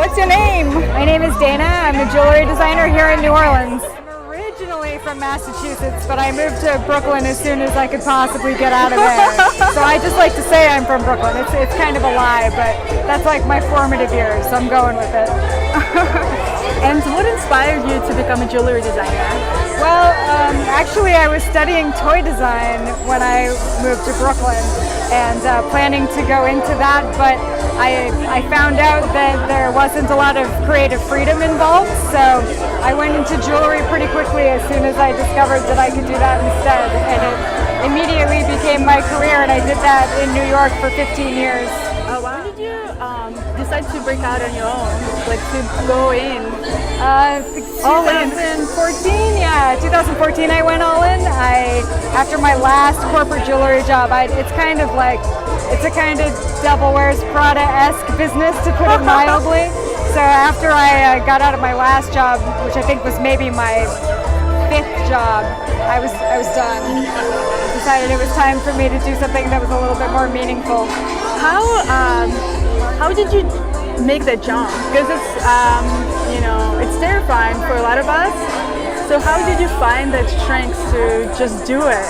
What's your name? My name is Dana. I'm a jewelry designer here in New Orleans. I'm originally from Massachusetts, but I moved to Brooklyn as soon as I could possibly get out of there. So I just like to say I'm from Brooklyn. It's kind of a lie, but that's like my formative years, so I'm going with it. And what inspired you to become a jewelry designer? Well, actually I was studying toy design when I moved to Brooklyn and planning to go into that, but I found out that there wasn't a lot of creative freedom involved, so I went into jewelry pretty quickly as soon as I discovered that I could do that instead, and it immediately became my career, and I did that in New York for 15 years. Why did you decide to break out on your own, like to go in? All in. 2014, yeah, 2014 I went all in. After my last corporate jewelry job, it's kind of like, it's a kind of Devil Wears Prada-esque business, to put it mildly. So after I got out of my last job, which I think was maybe my 5th job, I was done. I decided it was time for me to do something that was a little bit more meaningful. How did you make that jump? Because it's it's terrifying for a lot of us. So how did you find that strength to just do it?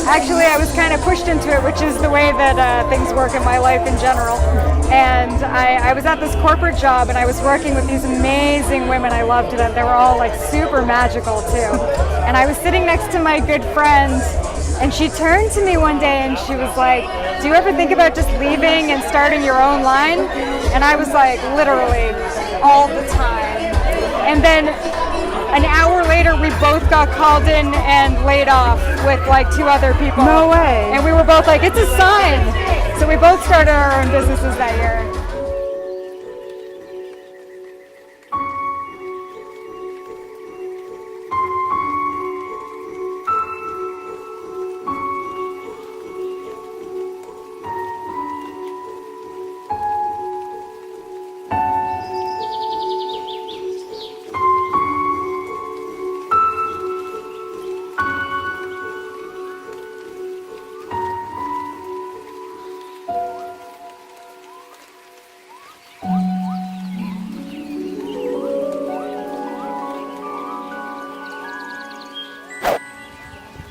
Actually, I was kind of pushed into it, which is the way that things work in my life in general. And I was at this corporate job, and I was working with these amazing women. I loved them. They were all like super magical too. And I was sitting next to my good friend, and she turned to me one day and she was like, "Do you ever think about just leaving and starting your own line?" And I was like, literally, all the time. And then an hour later, we both got called in and laid off with like 2 other people. No way. And we were both like, it's a sign. So we both started our own businesses that year.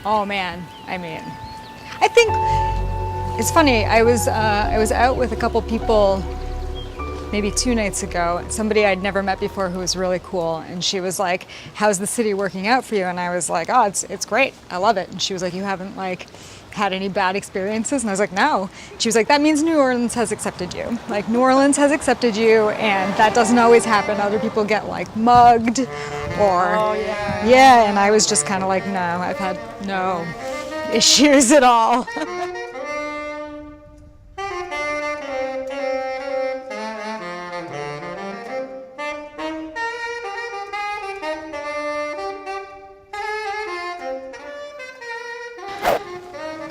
Oh man, I mean, I think it's funny. I was out with a couple people maybe 2 nights ago. Somebody I'd never met before who was really cool, and she was like, "How's the city working out for you?" And I was like, "Oh, it's great. I love it." And she was like, "You haven't like had any bad experiences?" And I was like, "No." She was like, "That means New Orleans has accepted you. Like New Orleans has accepted you, and that doesn't always happen. Other people get like mugged or yeah." And I was just kind of like, "No, I've had no issues at all."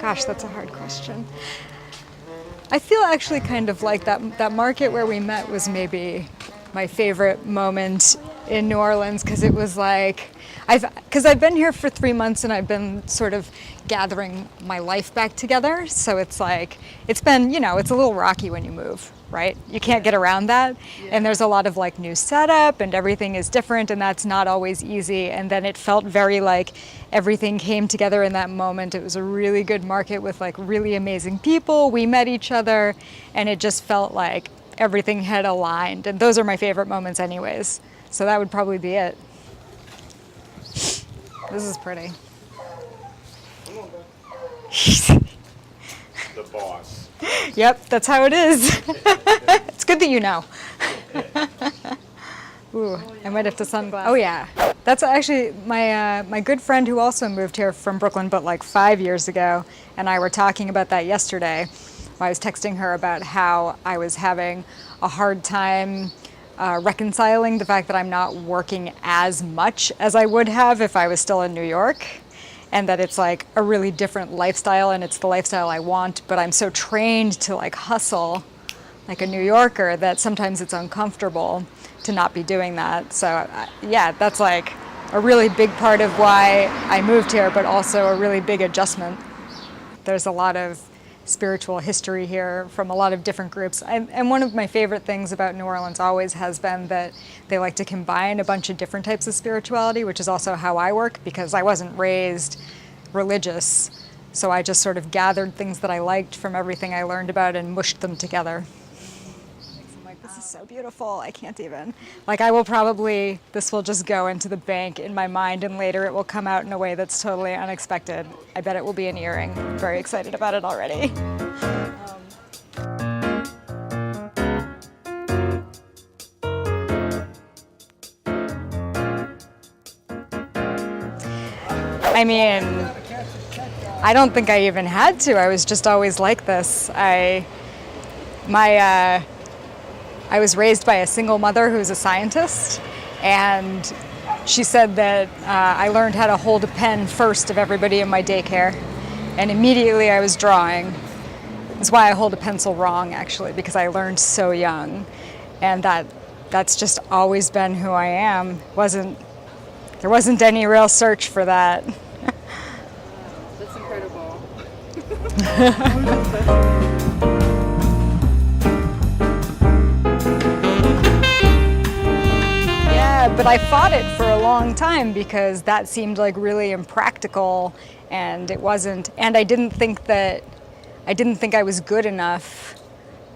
Gosh, that's a hard question. I feel actually kind of like that market where we met was maybe my favorite moment in New Orleans, because it was like, I've been here for 3 months and I've been sort of gathering my life back together. So it's like, it's been, it's a little rocky when you move, right? You can't get around that. Yeah. And there's a lot of like new setup and everything is different, and that's not always easy. And then it felt very like everything came together in that moment. It was a really good market with like really amazing people. We met each other and it just felt like everything had aligned. And those are my favorite moments anyways. So that would probably be it. This is pretty. The boss. Yep, that's how it is. It's good that you know. Ooh, I might have to sunglass. Oh yeah, that's actually my good friend who also moved here from Brooklyn, but like 5 years ago, and I were talking about that yesterday. I was texting her about how I was having a hard time reconciling the fact that I'm not working as much as I would have if I was still in New York, and that it's like a really different lifestyle, and it's the lifestyle I want, but I'm so trained to like hustle like a New Yorker that sometimes it's uncomfortable to not be doing that. So yeah, that's like a really big part of why I moved here, but also a really big adjustment. There's a lot of spiritual history here from a lot of different groups. And one of my favorite things about New Orleans always has been that they like to combine a bunch of different types of spirituality, which is also how I work, because I wasn't raised religious. So I just sort of gathered things that I liked from everything I learned about and mushed them together. I'm like, this is so beautiful, I can't even. Like, this will just go into the bank in my mind, and later it will come out in a way that's totally unexpected. I bet it will be an earring. I'm very excited about it already. I mean, I don't think I even had to. I was just always like this. I was raised by a single mother who's a scientist, and she said that I learned how to hold a pen first of everybody in my daycare, and immediately I was drawing. That's why I hold a pencil wrong, actually, because I learned so young, and that's just always been who I am. There wasn't any real search for that. That's incredible. Yeah, but I fought it for a long time because that seemed like really impractical, and it wasn't. And I didn't think I was good enough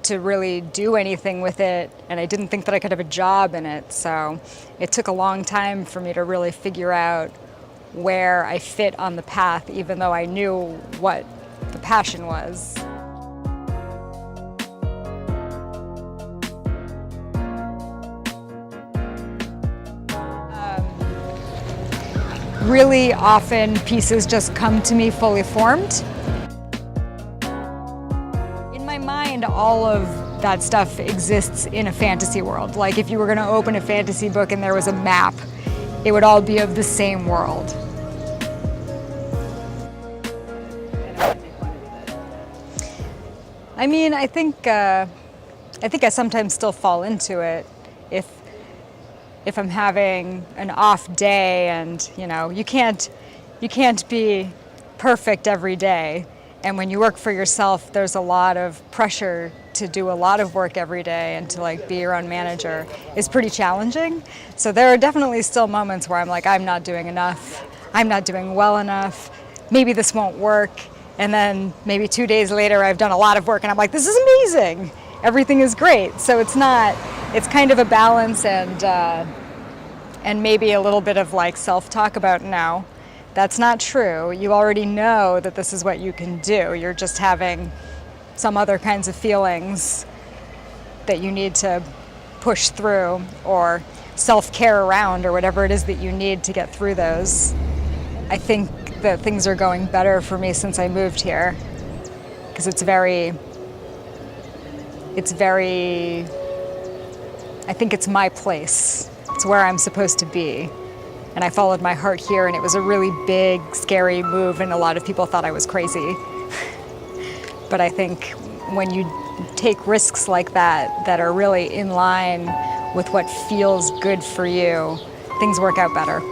to really do anything with it, and I didn't think that I could have a job in it. So it took a long time for me to really figure out where I fit on the path, even though I knew what the passion was. Really often pieces just come to me fully formed. In my mind, all of that stuff exists in a fantasy world. Like if you were going to open a fantasy book and there was a map, it would all be of the same world. I mean, I think I sometimes still fall into it if I'm having an off day, and you can't be perfect every day. And when you work for yourself, there's a lot of pressure to do a lot of work every day, and to be your own manager is pretty challenging. So there are definitely still moments where I'm like, I'm not doing enough, I'm not doing well enough, maybe this won't work. And then maybe 2 days later, I've done a lot of work and I'm like, this is amazing, everything is great. So it's kind of a balance, and maybe a little bit of self-talk about, no, that's not true. You already know that this is what you can do. You're just having some other kinds of feelings that you need to push through, or self-care around, or whatever it is that you need to get through those. I think that things are going better for me since I moved here, because I think it's my place. It's where I'm supposed to be. And I followed my heart here, and it was a really big, scary move, and a lot of people thought I was crazy. But I think when you take risks like that are really in line with what feels good for you, things work out better.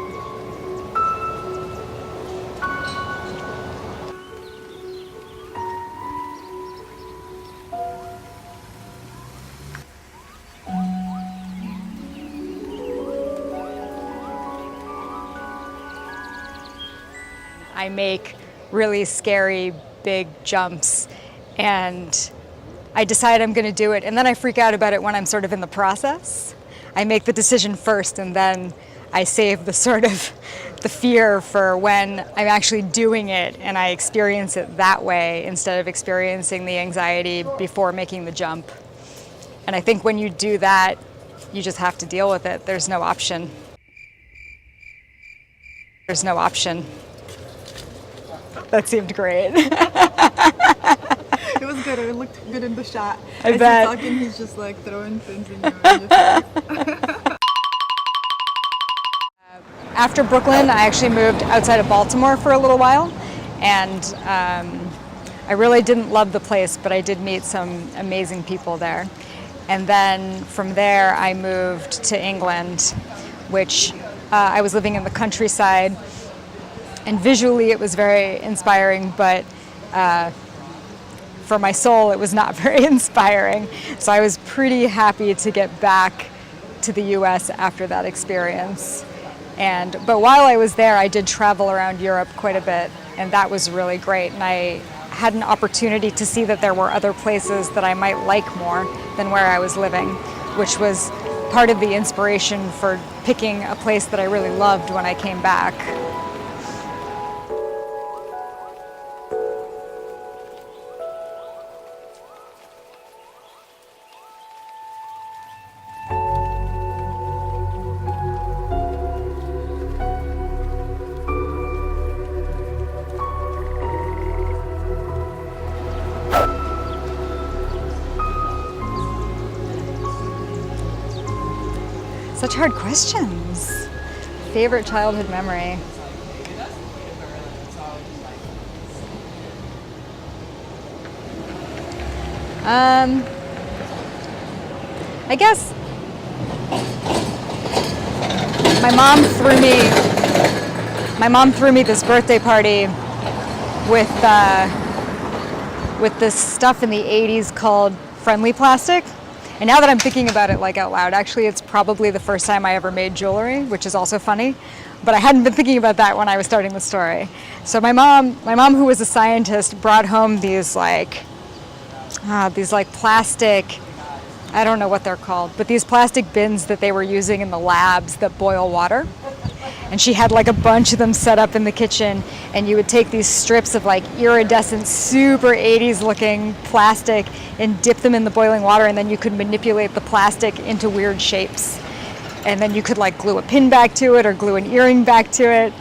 I make really scary, big jumps, and I decide I'm going to do it, and then I freak out about it when I'm sort of in the process. I make the decision first, and then I save the fear for when I'm actually doing it, and I experience it that way instead of experiencing the anxiety before making the jump. And I think when you do that, you just have to deal with it. There's no option. There's no option. That seemed great. It was good. It looked good in the shot. I bet. He's talking, he's just throwing things in your face. After Brooklyn, I actually moved outside of Baltimore for a little while, and I really didn't love the place, but I did meet some amazing people there. And then from there, I moved to England, which I was living in the countryside. And visually it was very inspiring, but for my soul, it was not very inspiring. So I was pretty happy to get back to the US after that experience. But while I was there, I did travel around Europe quite a bit, and that was really great. And I had an opportunity to see that there were other places that I might like more than where I was living, which was part of the inspiration for picking a place that I really loved when I came back. Such hard questions. Favorite childhood memory? I guess my mom threw me this birthday party with this stuff in the 80s called friendly plastic. And now that I'm thinking about it like out loud, actually it's probably the first time I ever made jewelry, which is also funny. But I hadn't been thinking about that when I was starting the story. So my mom who was a scientist brought home these plastic, I don't know what they're called, but these plastic bins that they were using in the labs that boil water. And she had like a bunch of them set up in the kitchen, and you would take these strips of like iridescent, super 80s looking plastic and dip them in the boiling water, and then you could manipulate the plastic into weird shapes. And then you could like glue a pin back to it or glue an earring back to it.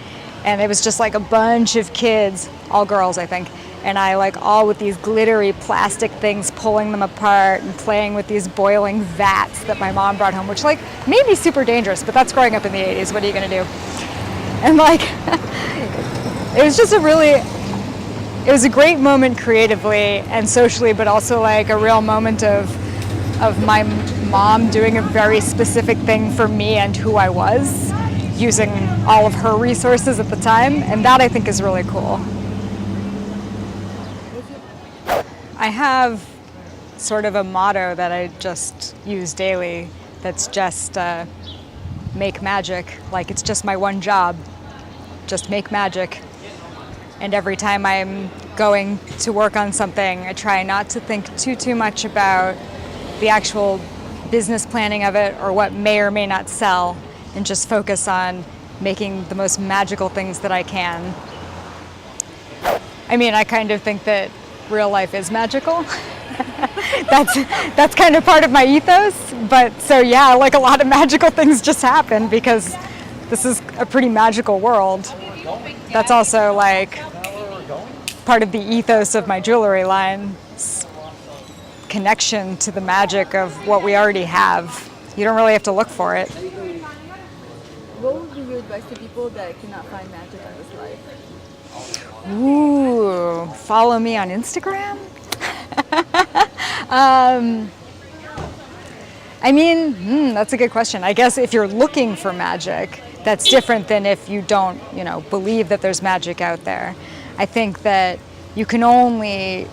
And it was just like a bunch of kids, all girls I think, and I like all with these glittery plastic things, pulling them apart and playing with these boiling vats that my mom brought home, which like may be super dangerous, but that's growing up in the 80s. What are you gonna do? And like, it was just it was a great moment creatively and socially, but also like a real moment of my mom doing a very specific thing for me and who I was, using all of her resources at the time. And that I think is really cool. I have sort of a motto that I just use daily that's just make magic. Like it's just my one job, just make magic. And every time I'm going to work on something, I try not to think too much about the actual business planning of it or what may or may not sell, and just focus on making the most magical things that I can. I mean, I kind of think that real life is magical. That's kind of part of my ethos. But so yeah, like a lot of magical things just happen because this is a pretty magical world. That's also like part of the ethos of my jewelry line. Connection to the magic of what we already have. You don't really have to look for it. What would be your advice to people that cannot find magic in this life? Ooh, follow me on Instagram? I mean, that's a good question. I guess if you're looking for magic, that's different than if you don't, believe that there's magic out there. I think that you can only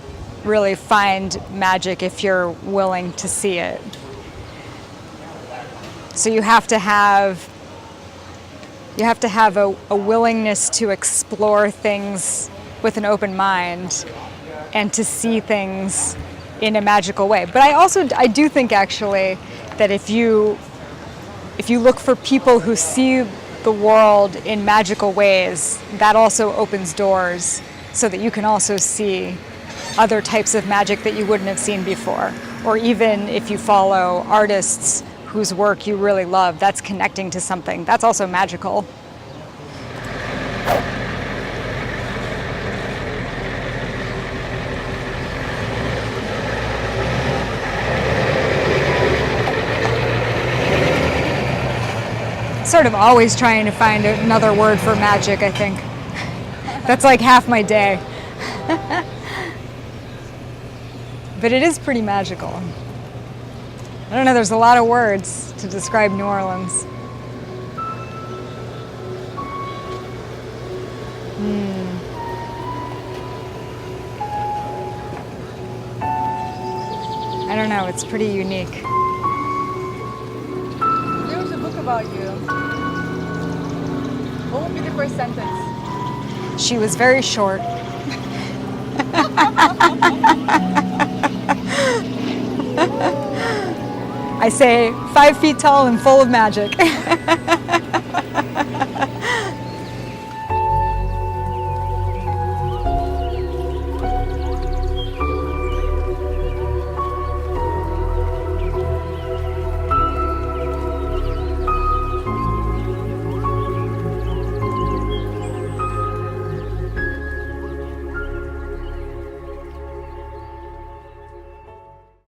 really find magic if you're willing to see it. So you have to have a willingness to explore things with an open mind and to see things in a magical way. But I do think actually that if you look for people who see the world in magical ways, that also opens doors so that you can also see other types of magic that you wouldn't have seen before. Or even if you follow artists whose work you really love, that's connecting to something. That's also magical. Sort of always trying to find another word for magic, I think. That's like half my day. But it is pretty magical. I don't know, there's a lot of words to describe New Orleans. don't know, it's pretty unique. There was a book about you. What would be the first sentence? She was very short. I say 5 feet tall and full of magic.